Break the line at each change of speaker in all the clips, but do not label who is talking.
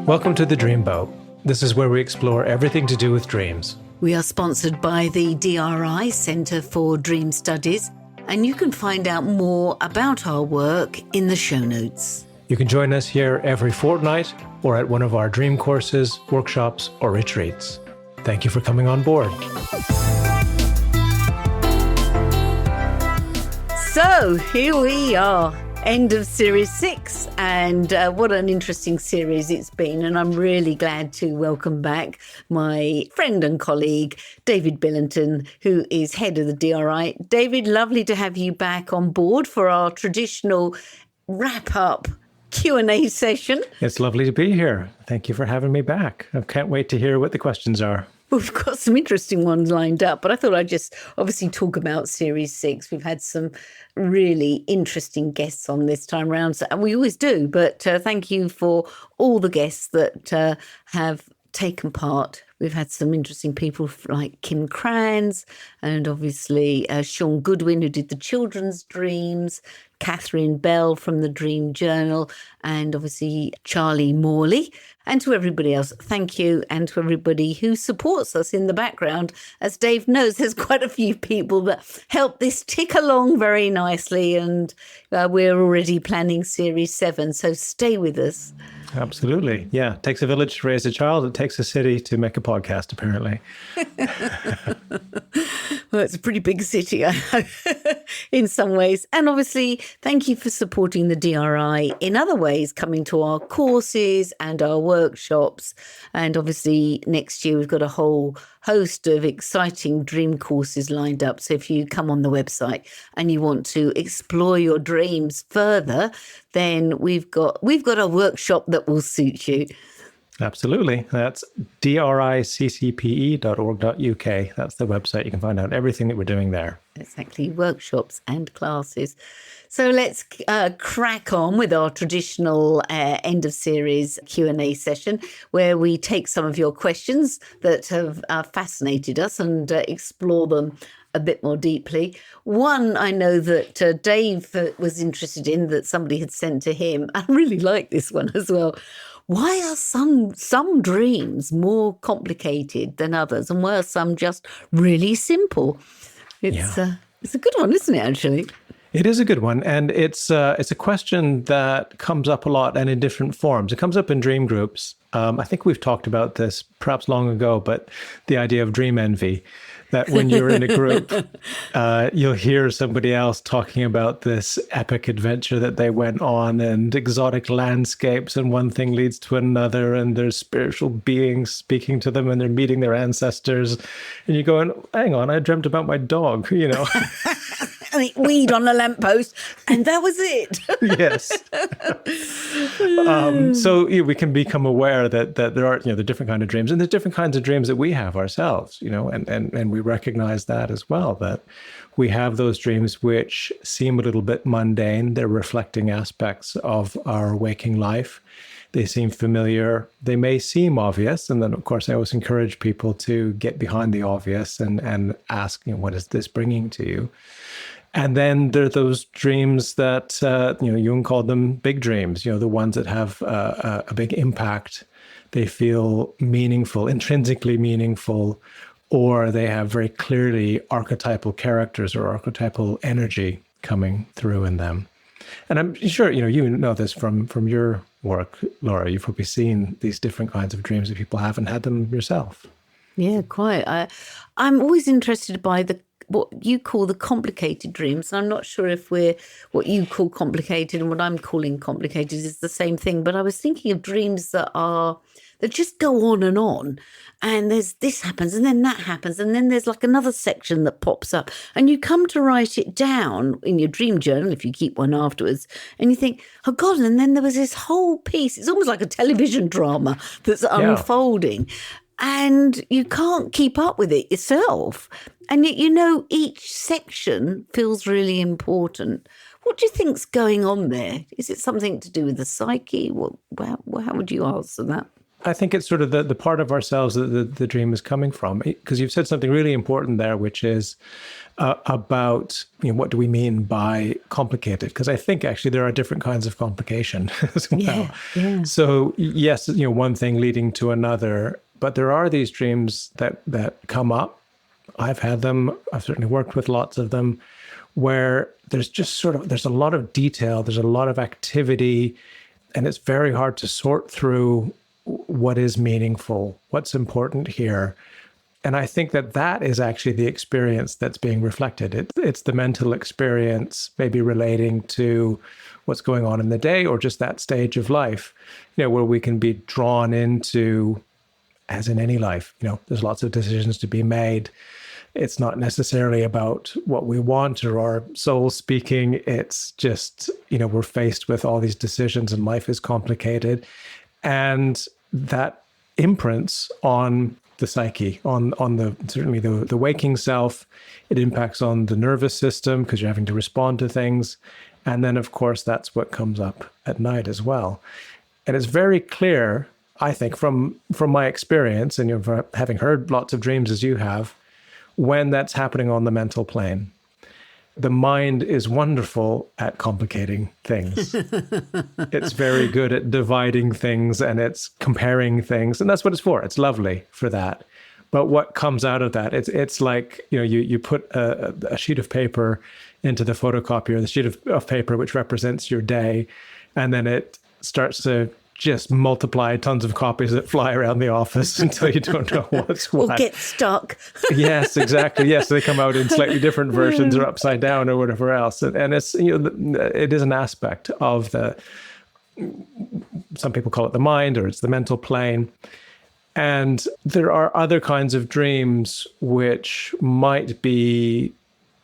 Welcome to the Dreamboat. This is where we explore everything to do with dreams.
We are sponsored by the DRI Centre for Dream Studies, and you can find out more about our work in the show notes.
You can join us here every fortnight or at one of our dream courses, workshops, or retreats. Thank you for coming on board.
So here we are, end of Series 6, and what an interesting series it's been. And I'm really glad to welcome back my friend and colleague, David Billington, who is head of the DRI. David, lovely to have you back on board for our traditional wrap-up Q&A session.
It's lovely to be here. Thank you for having me back. I can't wait to hear what the questions are.
We've got some interesting ones lined up, but I thought I'd just obviously talk about Series 6. We've had some really interesting guests on this time round, and we always do, but thank you for all the guests that have taken part. We've had some interesting people like Kim Kranz and obviously Sean Goodwin, who did the children's dreams, Catherine Bell from the Dream Journal, and obviously Charlie Morley. And to everybody else, thank you. And to everybody who supports us in the background. As Dave knows, there's quite a few people that help this tick along very nicely. And we're already planning Series 7, so stay with us.
Absolutely. Yeah. It takes a village to raise a child. It takes a city to make a podcast, apparently.
Well, it's a pretty big city in some ways. And obviously, thank you for supporting the DRI in other ways, coming to our courses and our workshops. And obviously, next year, we've got a whole host of exciting dream courses lined up. So if you come on the website and you want to explore your dreams further, then we've got a workshop that will suit you.
Absolutely. That's driccpe.org.uk. That's the website. You can find out everything that we're doing there.
Exactly, workshops and classes. So let's crack on with our traditional end of series Q&A session, where we take some of your questions that have fascinated us and explore them a bit more deeply. One I know that Dave was interested in, that somebody had sent to him. I really like this one as well. Why are some dreams more complicated than others, and why are some just really simple? It's a good one, isn't it, actually?
It is a good one, and it's a question that comes up a lot and in different forms. It comes up in dream groups. I think we've talked about this perhaps long ago, but the idea of dream envy, that when you're in a group, you'll hear somebody else talking about this epic adventure that they went on and exotic landscapes, and one thing leads to another, and there's spiritual beings speaking to them, and they're meeting their ancestors. And you're going, hang on, I dreamt about my dog, you know.
And it weed on a lamppost, and that was it.
Yes. So we can become aware that there are, the different kind of dreams, and there's different kinds of dreams that we have ourselves, and we recognize that as well, that we have those dreams which seem a little bit mundane. They're reflecting aspects of our waking life. They seem familiar. They may seem obvious. And then, of course, I always encourage people to get behind the obvious and ask, what is this bringing to you? And then there are those dreams that, Jung called them big dreams, the ones that have a big impact. They feel meaningful, intrinsically meaningful, or they have very clearly archetypal characters or archetypal energy coming through in them. And I'm sure, you know this from your work, Laura. You've probably seen these different kinds of dreams that people have and had them yourself.
Yeah, quite. I'm always interested by what you call the complicated dreams. And I'm not sure if what you call complicated and what I'm calling complicated is the same thing. But I was thinking of dreams that just go on. And there's this happens and then that happens. And then there's like another section that pops up. And you come to write it down in your dream journal, if you keep one afterwards. And you think, oh God, and then there was this whole piece. It's almost like a television drama that's unfolding. And you can't keep up with it yourself. And yet, each section feels really important. What do you think's going on there? Is it something to do with the psyche? How would you answer that?
I think it's sort of the part of ourselves that the dream is coming from. Because you've said something really important there, which is about, what do we mean by complicated? Because I think actually there are different kinds of complication as well.
Yeah.
So yes, one thing leading to another, but there are these dreams that come up. I've had them. I've certainly worked with lots of them, where there's just there's a lot of detail, there's a lot of activity, and it's very hard to sort through what is meaningful, what's important here. And I think that is actually the experience that's being reflected. It's the mental experience, maybe relating to what's going on in the day or just that stage of life, where we can be drawn into, as in any life, there's lots of decisions to be made. It's not necessarily about what we want or our soul speaking. It's just, we're faced with all these decisions and life is complicated. And that imprints on the psyche, on certainly the waking self. It impacts on the nervous system because you're having to respond to things. And then, of course, that's what comes up at night as well. And it's very clear, I think, from my experience, and having heard lots of dreams as you have, when that's happening on the mental plane. The mind is wonderful at complicating things. It's very good at dividing things and it's comparing things. And that's what it's for. It's lovely for that. But what comes out of that, it's like, you put a sheet of paper into the photocopier, the sheet of paper which represents your day, and then it starts to just multiply tons of copies that fly around the office until you don't know what's what.
Or get stuck.
Yes, exactly. Yes, they come out in slightly different versions or upside down or whatever else. And it's, it is an aspect of some people call it the mind, or it's the mental plane. And there are other kinds of dreams which might be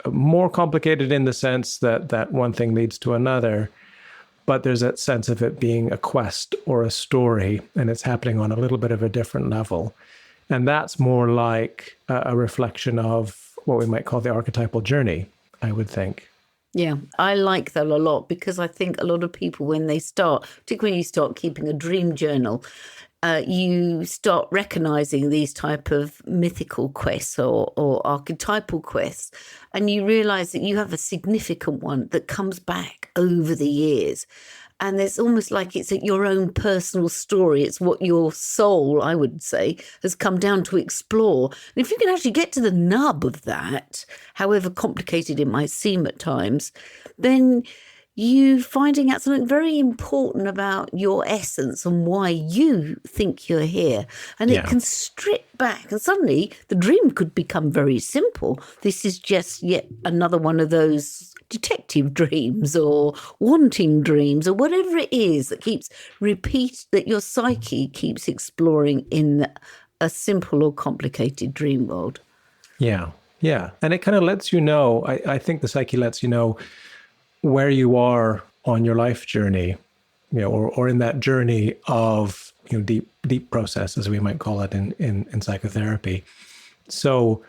more complicated in the sense that one thing leads to another. But there's that sense of it being a quest or a story, and it's happening on a little bit of a different level. And that's more like a reflection of what we might call the archetypal journey, I would think.
Yeah, I like that a lot, because I think a lot of people, when they start, particularly when you start keeping a dream journal, you start recognizing these type of mythical quests or archetypal quests, and you realize that you have a significant one that comes back over the years. And it's almost like it's your own personal story. It's what your soul, I would say, has come down to explore. And if you can actually get to the nub of that, however complicated it might seem at times, then you finding out something very important about your essence and why you think you're here. And it can strip back, and suddenly the dream could become very simple. This is just yet another one of those detective dreams or wanting dreams or whatever it is that keeps that your psyche keeps exploring in a simple or complicated dream world.
Yeah. And it kind of lets you know, I think the psyche lets you know where you are on your life journey, or in that journey of deep process, as we might call it in psychotherapy. So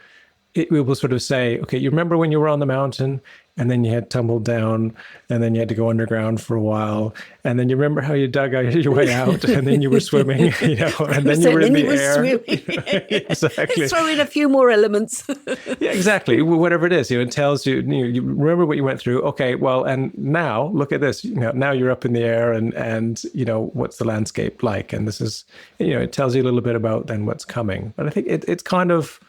it will sort of say, okay, you remember when you were on the mountain and then you had tumbled down and then you had to go underground for a while, and then you remember how you dug your way out and then you were swimming, and then you were in the air. Exactly.
Throw in a few more elements.
Yeah, exactly. Whatever it is, it tells you, you remember what you went through. Okay, well, and now look at this. Now you're up in the air, and what's the landscape like? And this is, it tells you a little bit about then what's coming. But I think it's kind of,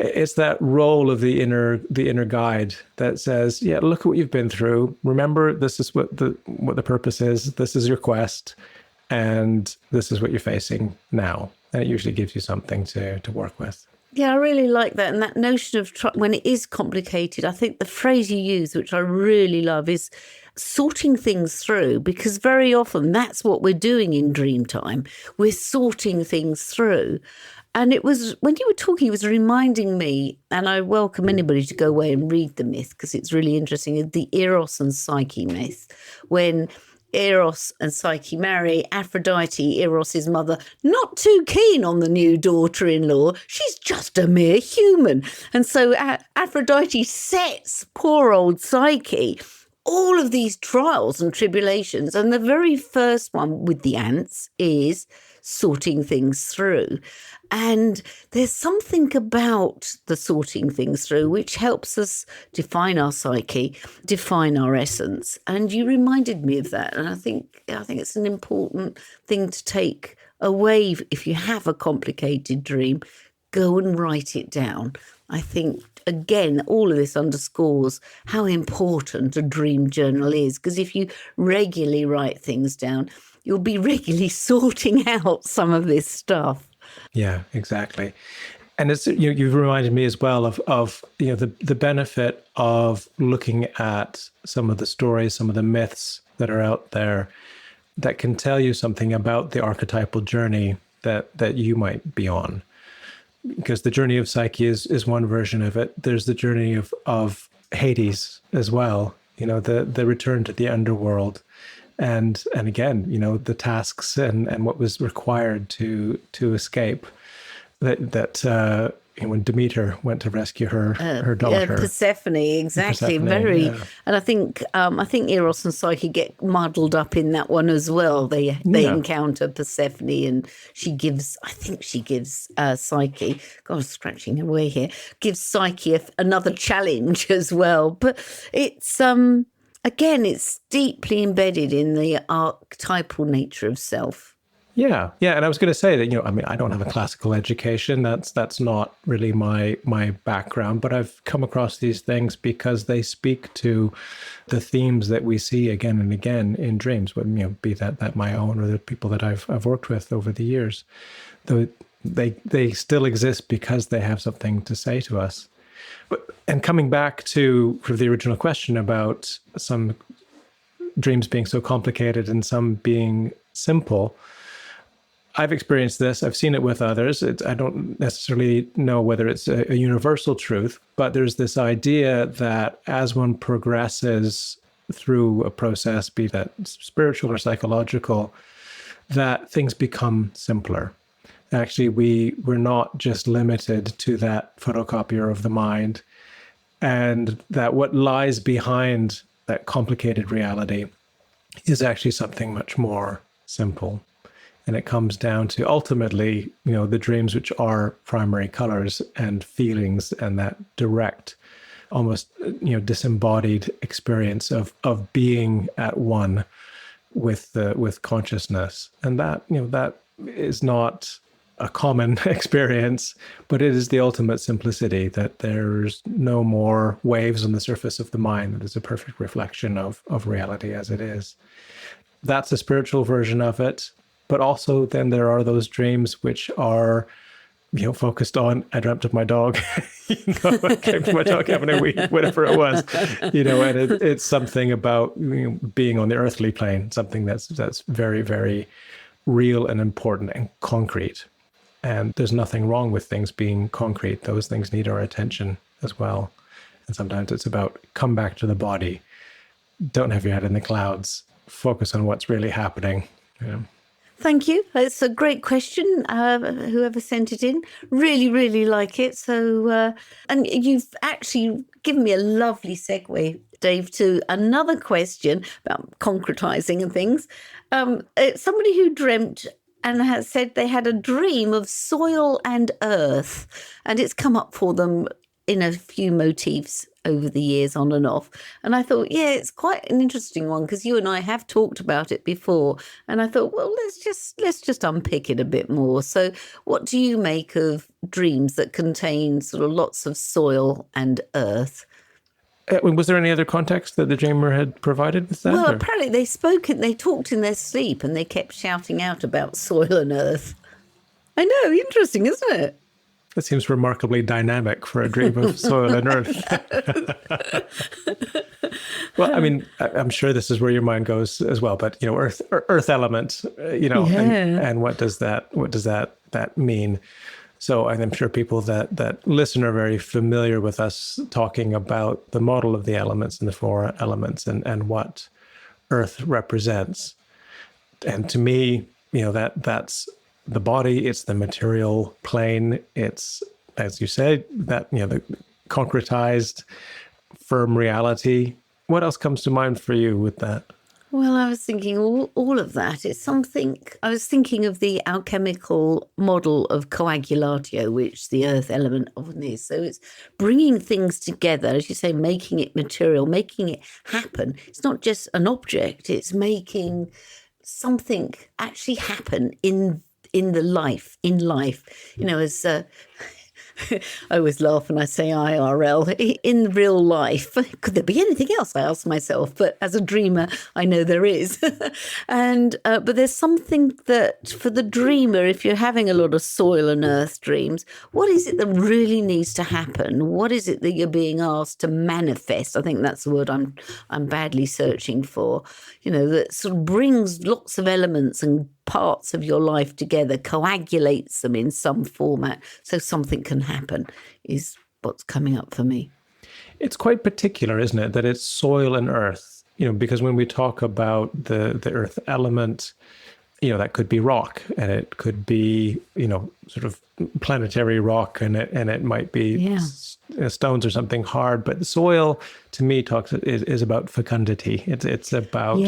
it's that role of the inner guide that says, yeah, look at what you've been through. Remember, this is what the purpose is. This is your quest, and this is what you're facing now. And it usually gives you something to work with.
Yeah, I really like that. And that notion of when it is complicated, I think the phrase you use, which I really love, is sorting things through, because very often that's what we're doing in dream time. We're sorting things through. And it was, when you were talking, it was reminding me, and I welcome anybody to go away and read the myth, because it's really interesting, the Eros and Psyche myth. When Eros and Psyche marry, Aphrodite, Eros's mother, not too keen on the new daughter-in-law. She's just a mere human. And so Aphrodite sets poor old Psyche all of these trials and tribulations. And the very first one with the ants is sorting things through. And there's something about the sorting things through which helps us define our psyche, define our essence. And you reminded me of that. And I think it's an important thing to take away. If you have a complicated dream, go and write it down. I think, again, all of this underscores how important a dream journal is, because if you regularly write things down, you'll be regularly sorting out some of this stuff.
Yeah, exactly. And it's, you've reminded me as well of the benefit of looking at some of the stories, some of the myths that are out there that can tell you something about the archetypal journey that you might be on. Because the journey of psyche is one version of it. There's the journey of Hades as well, the return to the underworld. And again, the tasks and what was required to escape. That when Demeter went to rescue her daughter,
Persephone, exactly.
Persephone,
and I think Eros and Psyche get muddled up in that one as well. They encounter Persephone, and she gives Psyche. God, scratching away here. Gives Psyche another challenge as well. But it's again, it's deeply embedded in the archetypal nature of self.
Yeah. And I was going to say that, I don't have a classical education. That's not really my background, but I've come across these things because they speak to the themes that we see again and again in dreams, but, be that my own or the people that I've worked with over the years. Though they still exist because they have something to say to us. And coming back to the original question about some dreams being so complicated and some being simple, I've experienced this. I've seen it with others. I don't necessarily know whether it's a universal truth, but there's this idea that as one progresses through a process, be that spiritual or psychological, that things become simpler. Actually, we're not just limited to that photocopier of the mind, and that what lies behind that complicated reality is actually something much more simple. And it comes down to ultimately, the dreams, which are primary colors and feelings, and that direct, almost, disembodied experience of being at one with consciousness. And that is not a common experience, but it is the ultimate simplicity, that there's no more waves on the surface of the mind. That is a perfect reflection of reality as it is. That's a spiritual version of it. But also then there are those dreams which are, focused on, I dreamt of my dog, I dreamt of my dog having a wee, whatever it was, and it's something about being on the earthly plane, something that's very, very real and important and concrete. And there's nothing wrong with things being concrete. Those things need our attention as well. And sometimes it's about come back to the body. Don't have your head in the clouds. Focus on what's really happening.
Thank you. It's a great question. Whoever sent it in, really, really like it. So, and you've actually given me a lovely segue, Dave, to another question about concretizing and things. Somebody who dreamt and has said they had a dream of soil and earth, and it's come up for them in a few motifs over the years, on and off. And I thought, it's quite an interesting one, because you and I have talked about it before. And I thought, well, let's just unpick it a bit more. So what do you make of dreams that contain sort of lots of soil and earth?
Was there any other context that the dreamer had provided with that?
Well, apparently they talked in their sleep, and they kept shouting out about soil and earth. I know, interesting, isn't it?
That seems remarkably dynamic for a dream of soil and earth. Well, I mean, I'm sure this is where your mind goes as well. But earth element, and what does that mean? So I'm sure people that listen are very familiar with us talking about the model of the elements and the 4 elements and what earth represents. And to me, that's the body, it's the material plane, it's, as you said, that, the concretized, firm reality What else comes to mind for you with that?
Well, I was thinking all of that. It's something, I was thinking of the alchemical model of coagulatio, which the earth element often is. So it's bringing things together, as you say, making it material, making it happen. It's not just an object, it's making something actually happen in in life. As I always laugh when I say IRL. In real life, could there be anything else? I ask myself. But as a dreamer, I know there is. And but there's something that for the dreamer, if you're having a lot of soil and earth dreams, what is it that really needs to happen? What is it that you're being asked to manifest? I think that's the word I'm badly searching for. That sort of brings lots of elements and parts of your life together, coagulates them in some format so something can happen, is what's coming up for me.
It's quite particular, isn't it, that it's soil and earth, because when we talk about the earth element, that could be rock, and it could be, sort of planetary rock, and it might be stones or something hard. But the soil, to me, is about fecundity. It's about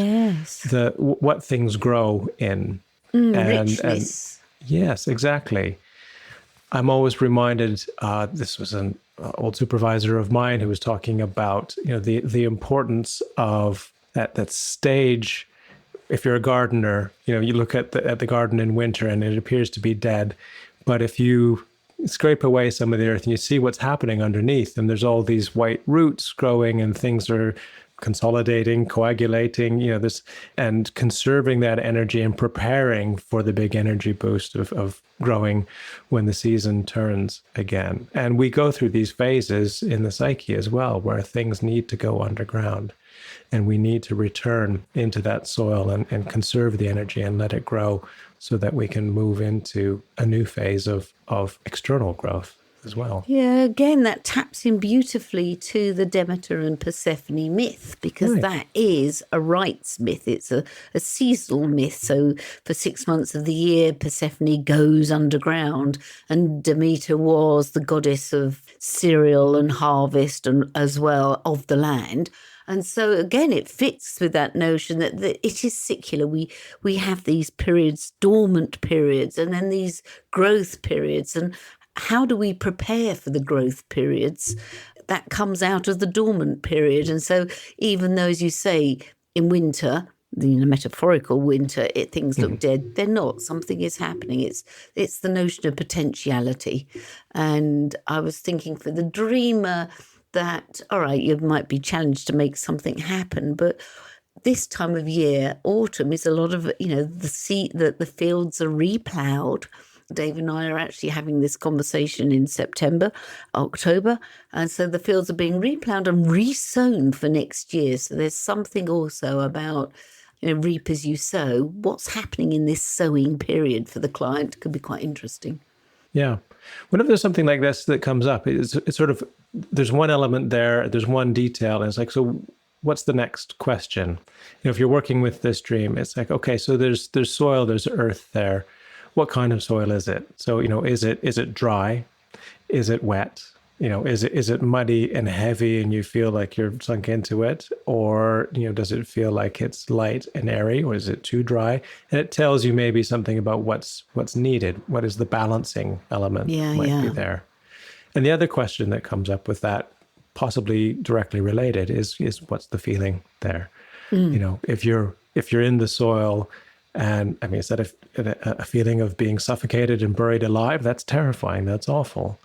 what things grow in.
Richness.
And yes, exactly. I'm always reminded, this was an old supervisor of mine who was talking about, the importance of that stage. If you're a gardener, you look at the garden in winter and it appears to be dead. But if you scrape away some of the earth and you see what's happening underneath, and there's all these white roots growing and things are consolidating, coagulating, and conserving that energy and preparing for the big energy boost of growing when the season turns again. And we go through these phases in the psyche as well, where things need to go underground. And we need to return into that soil and conserve the energy and let it grow so that we can move into a new phase of external growth as well.
Yeah, again, that taps in beautifully to the Demeter and Persephone myth, because that is a rites myth. It's a seasonal myth. So for 6 months of the year, Persephone goes underground, and Demeter was the goddess of cereal and harvest and as well of the land. And so, again, it fits with that notion that it is secular. We have these periods, dormant periods, and then these growth periods. And how do we prepare for the growth periods? That comes out of the dormant period. And so even though, as you say, in winter, the metaphorical winter, things look dead, they're not. Something is happening. It's the notion of potentiality. And I was thinking for the dreamer that, all right, you might be challenged to make something happen, but this time of year, autumn, is a lot of, the fields are reploughed. Dave and I are actually having this conversation in September, October. And so the fields are being reploughed and resown for next year. So there's something also about, reap as you sow. What's happening in this sowing period for the client could be quite interesting.
Yeah. Whenever there's something like this that comes up, it's sort of, there's one element there, there's one detail, and it's like, so what's the next question? If you're working with this dream, it's like, okay, so there's soil, there's earth there. What kind of soil is it? So, is it dry? Is it wet? Is it muddy and heavy and you feel like you're sunk into it? Or, does it feel like it's light and airy, or is it too dry? And it tells you maybe something about what's needed. What is the balancing element might be there? And the other question that comes up with that, possibly directly related, is what's the feeling there? If you're in the soil, and I mean, is that a feeling of being suffocated and buried alive? That's terrifying. That's awful.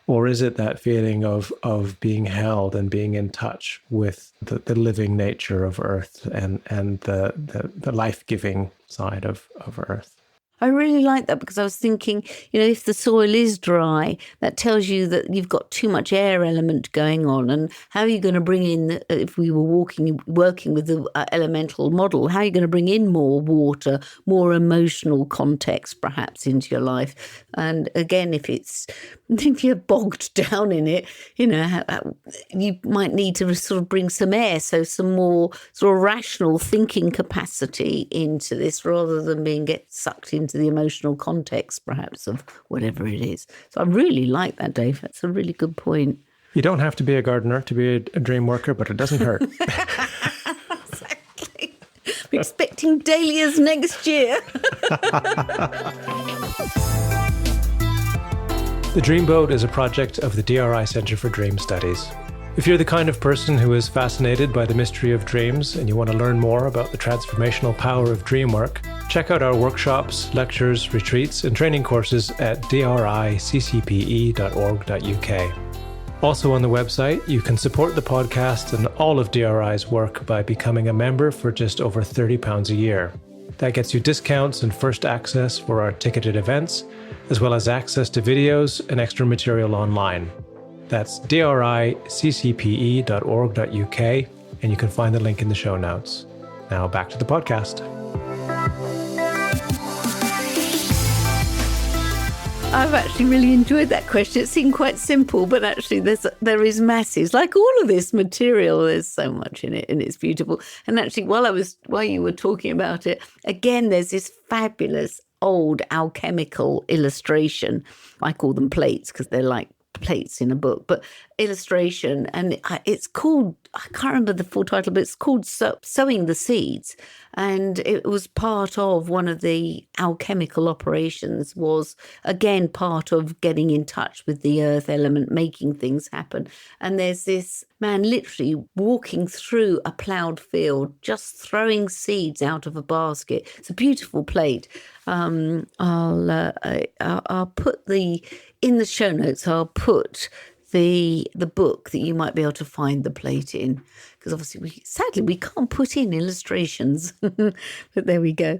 Or is it that feeling of being held and being in touch with the living nature of Earth and the life-giving side of Earth?
I really like that, because I was thinking, if the soil is dry, that tells you that you've got too much air element going on. And how are you going to bring in, if we were working with the elemental model, how are you going to bring in more water, more emotional context perhaps into your life? And again, if you're bogged down in it, you might need to sort of bring some air, so some more sort of rational thinking capacity into this, rather than get sucked into the emotional context perhaps of whatever it is. So I really like that, Dave. That's a really good point.
You don't have to be a gardener to be a dream worker, but it doesn't hurt.
Exactly. We're expecting dahlias next year.
The Dreamboat is a project of the DRI Centre for Dream Studies. If you're the kind of person who is fascinated by the mystery of dreams and you want to learn more about the transformational power of dream work, check out our workshops, lectures, retreats, and training courses at driccpe.org.uk. Also on the website, you can support the podcast and all of DRI's work by becoming a member for just over £30 a year. That gets you discounts and first access for our ticketed events, as well as access to videos and extra material online. That's driccpe.org.uk, and you can find the link in the show notes. Now back to the podcast.
I've actually really enjoyed that question. It seemed quite simple, but actually there is masses. Like all of this material, there's so much in it, and it's beautiful. And actually, while you were talking about it, again, there's this fabulous old alchemical illustration. I call them plates because they're like plates in a book, but illustration, and it's called, I can't remember the full title, but it's called Sowing the Seeds. And it was part of one of the alchemical operations, was again part of getting in touch with the earth element, making things happen. And there's this man literally walking through a ploughed field, just throwing seeds out of a basket. It's a beautiful plate. I'll put in the show notes, I'll put the book that you might be able to find the plate in, because obviously sadly we can't put in illustrations. But there we go.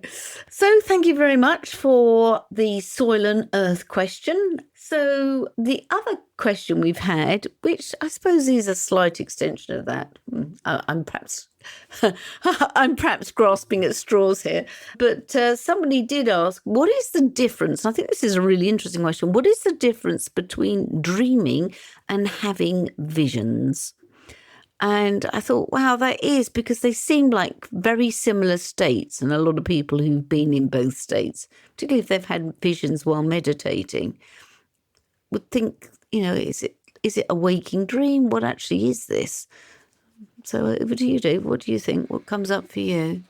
So thank you very much for the soil and earth question. So the other question we've had, which I suppose is a slight extension of that, I'm perhaps grasping at straws here, but somebody did ask, what is the difference? I think this is a really interesting question. What is the difference between dreaming and having visions? And I thought, wow, that is, because they seem like very similar states, and a lot of people who've been in both states, particularly if they've had visions while meditating, would think, is it a waking dream? What actually is this? So what do you do? What do you think? What comes up for you?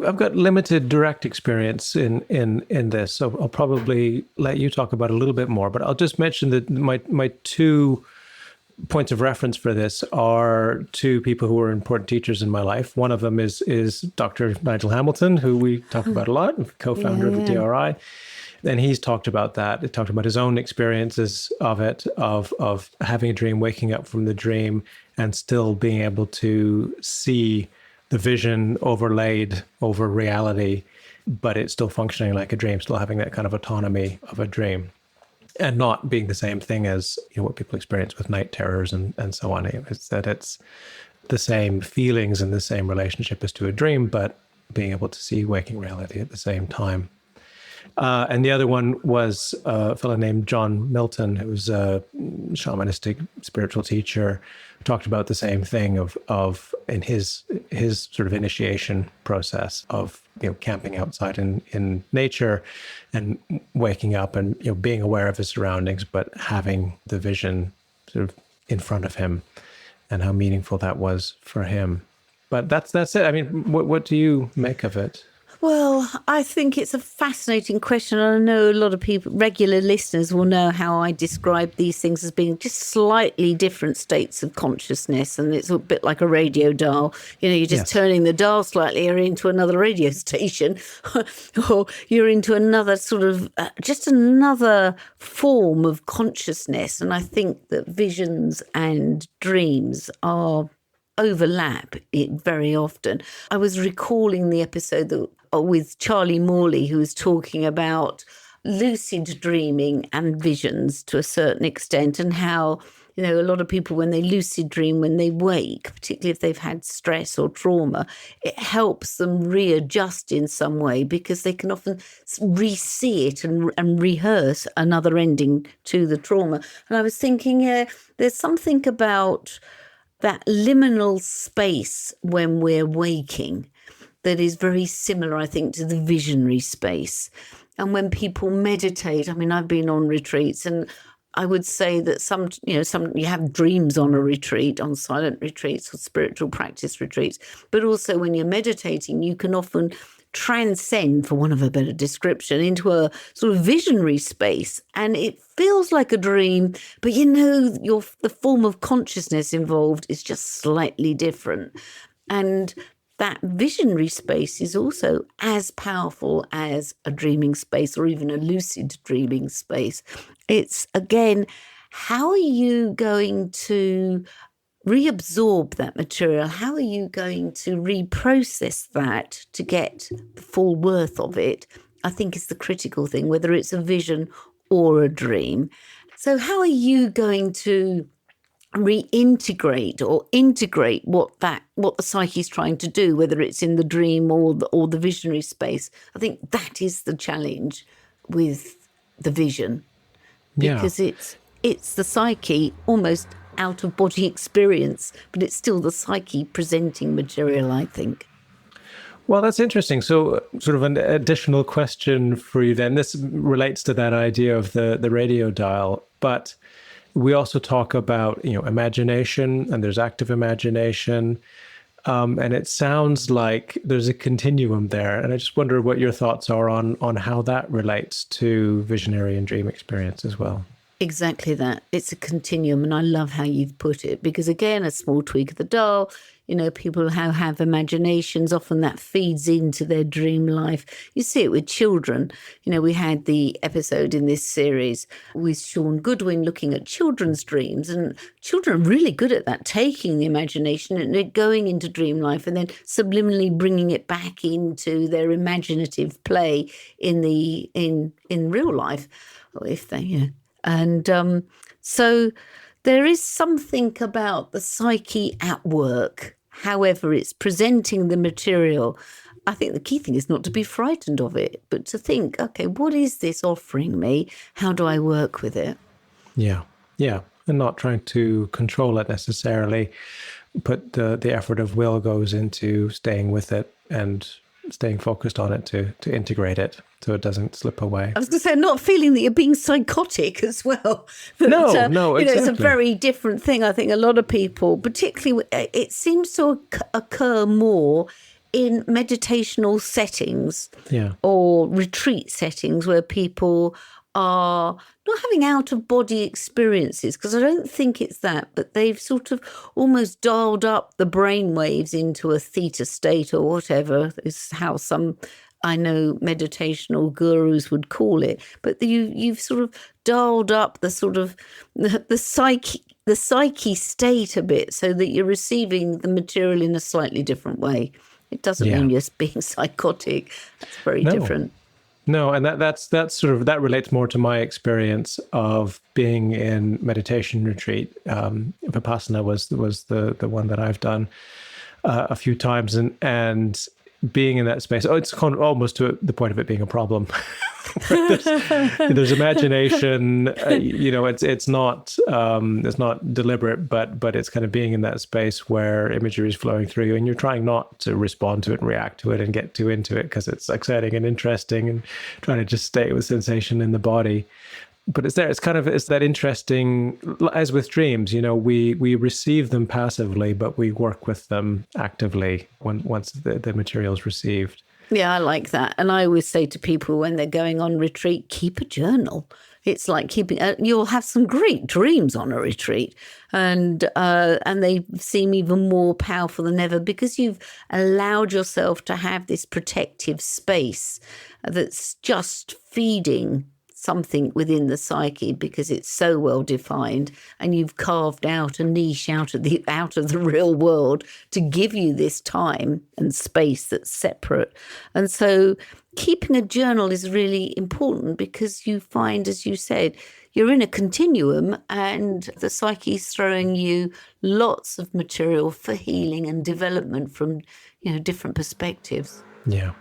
I've got limited direct experience in this, so I'll probably let you talk about it a little bit more. But I'll just mention that my two points of reference for this are two people who were important teachers in my life. One of them is Dr. Nigel Hamilton, who we talk about a lot, co-founder of the DRI. And he's talked about that. He talked about his own experiences of it, of having a dream, waking up from the dream, and still being able to see the vision overlaid over reality, but it's still functioning like a dream, still having that kind of autonomy of a dream, and not being the same thing as what people experience with night terrors and so on. It's that it's the same feelings and the same relationship as to a dream, but being able to see waking reality at the same time. And the other one was a fellow named John Milton, who was a shamanistic spiritual teacher, who talked about the same thing of in his sort of initiation process of camping outside in nature and waking up and being aware of his surroundings, but having the vision sort of in front of him, and how meaningful that was for him. But that's it. I mean, what do you make of it?
Well, I think it's a fascinating question. I know a lot of people, regular listeners, will know how I describe these things as being just slightly different states of consciousness. And it's a bit like a radio dial. You're just turning the dial slightly, you're into another radio station, or you're into another sort of, just another form of consciousness. And I think that visions and dreams overlap it very often. I was recalling the episode with Charlie Morley, who was talking about lucid dreaming and visions to a certain extent, and how a lot of people, when they lucid dream, when they wake, particularly if they've had stress or trauma, it helps them readjust in some way, because they can often re-see it and rehearse another ending to the trauma. And I was thinking, there's something about that liminal space when we're waking that is very similar, I think, to the visionary space. And when people meditate, I mean, I've been on retreats, and I would say that some you have dreams on a retreat, on silent retreats or spiritual practice retreats, but also when you're meditating, you can often transcend, for want of a better description, into a sort of visionary space, and it feels like a dream, but the form of consciousness involved is just slightly different. And that visionary space is also as powerful as a dreaming space or even a lucid dreaming space. It's, again, how are you going to reabsorb that material? How are you going to reprocess that to get the full worth of it? I think is the critical thing, whether it's a vision or a dream. So how are you going to reintegrate or integrate what the psyche is trying to do, whether it's in the dream or the visionary space? I think that is the challenge with the vision, because it's the psyche, almost out of body experience, but it's still the psyche presenting material, I think.
Well, that's interesting. So sort of an additional question for you then. This relates to that idea of the radio dial, but we also talk about, imagination, and there's active imagination. And it sounds like there's a continuum there. And I just wonder what your thoughts are on how that relates to visionary and dream experience as well.
Exactly that. It's a continuum, and I love how you've put it, because, again, a small tweak of the dial, people who have imaginations, often that feeds into their dream life. You see it with children. We had the episode in this series with Sean Goodwin looking at children's dreams, and children are really good at that, taking the imagination and going into dream life and then subliminally bringing it back into their imaginative play in real life, or if they, And so there is something about the psyche at work, however it's presenting the material. I think the key thing is not to be frightened of it, but to think, okay, what is this offering me? How do I work with it?
Yeah. And not trying to control it necessarily, but the effort of will goes into staying with it and staying focused on it to integrate it so it doesn't slip away.
I was going to say, not feeling that you're being psychotic as well. But,
no, exactly.
It's a very different thing. I think a lot of people, particularly, it seems to occur more in meditational settings or retreat settings where people are not having out-of-body experiences, because I don't think it's that, but they've sort of almost dialed up the brain waves into a theta state or whatever is how some, I know, meditational gurus would call it. But you've sort of dialed up the sort of the psyche state a bit, so that you're receiving the material in a slightly different way. It doesn't mean you're being psychotic. That's very different.
No, and that's sort of, that relates more to my experience of being in meditation retreat. Vipassana was the one that I've done a few times, and being in that space, it's almost to the point of it being a problem. there's imagination, it's not deliberate, but it's kind of being in that space where imagery is flowing through you, and you're trying not to respond to it and react to it and get too into it because it's exciting and interesting, and trying to just stay with sensation in the body. But it's that interesting, as with dreams, we receive them passively, but we work with them actively once the material is received.
Yeah, I like that. And I always say to people when they're going on retreat, keep a journal. It's like you'll have some great dreams on a retreat, and they seem even more powerful than ever because you've allowed yourself to have this protective space that's just feeding something within the psyche because it's so well defined, and you've carved out a niche out of the real world to give you this time and space that's separate. And so keeping a journal is really important because you find, as you said, you're in a continuum and the psyche is throwing you lots of material for healing and development from different perspectives.
Yeah.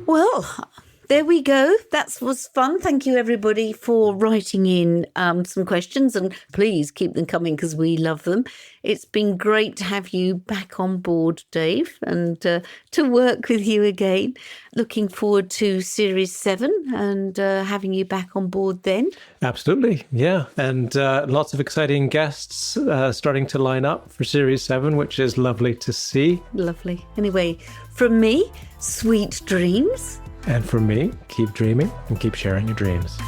Well, there we go. That was fun. Thank you, everybody, for writing in some questions. And please keep them coming because we love them. It's been great to have you back on board, Dave, and to work with you again. Looking forward to Series 7 and having you back on board then.
Absolutely, yeah. And lots of exciting guests starting to line up for Series 7, which is lovely to see.
Lovely. Anyway, from me, sweet dreams.
And from me, keep dreaming and keep sharing your dreams.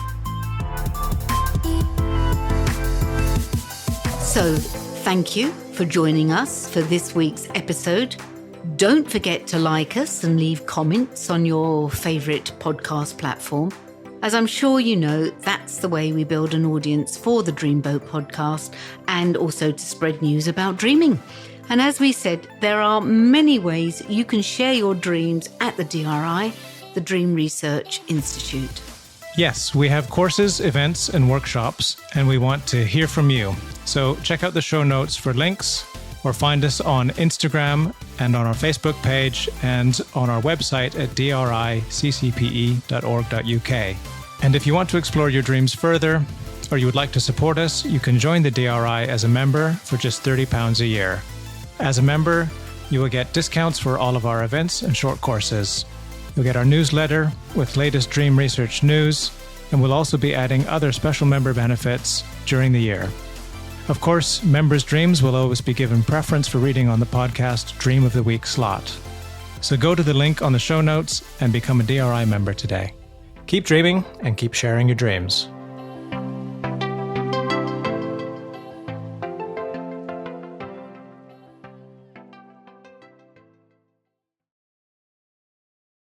So, thank you for joining us for this week's episode. Don't forget to like us and leave comments on your favourite podcast platform. As I'm sure you know, that's the way we build an audience for the Dreamboat podcast and also to spread news about dreaming. And as we said, there are many ways you can share your dreams at the DRI, the Dream Research Institute.
Yes, we have courses, events, and workshops, and we want to hear from you. So check out the show notes for links, or find us on Instagram and on our Facebook page and on our website at driccpe.org.uk. And if you want to explore your dreams further, or you would like to support us, you can join the DRI as a member for just £30 a year. As a member, you will get discounts for all of our events and short courses. You'll get our newsletter with latest dream research news, and we'll also be adding other special member benefits during the year. Of course, members' dreams will always be given preference for reading on the podcast Dream of the Week slot. So go to the link on the show notes and become a DRI member today. Keep dreaming and keep sharing your dreams.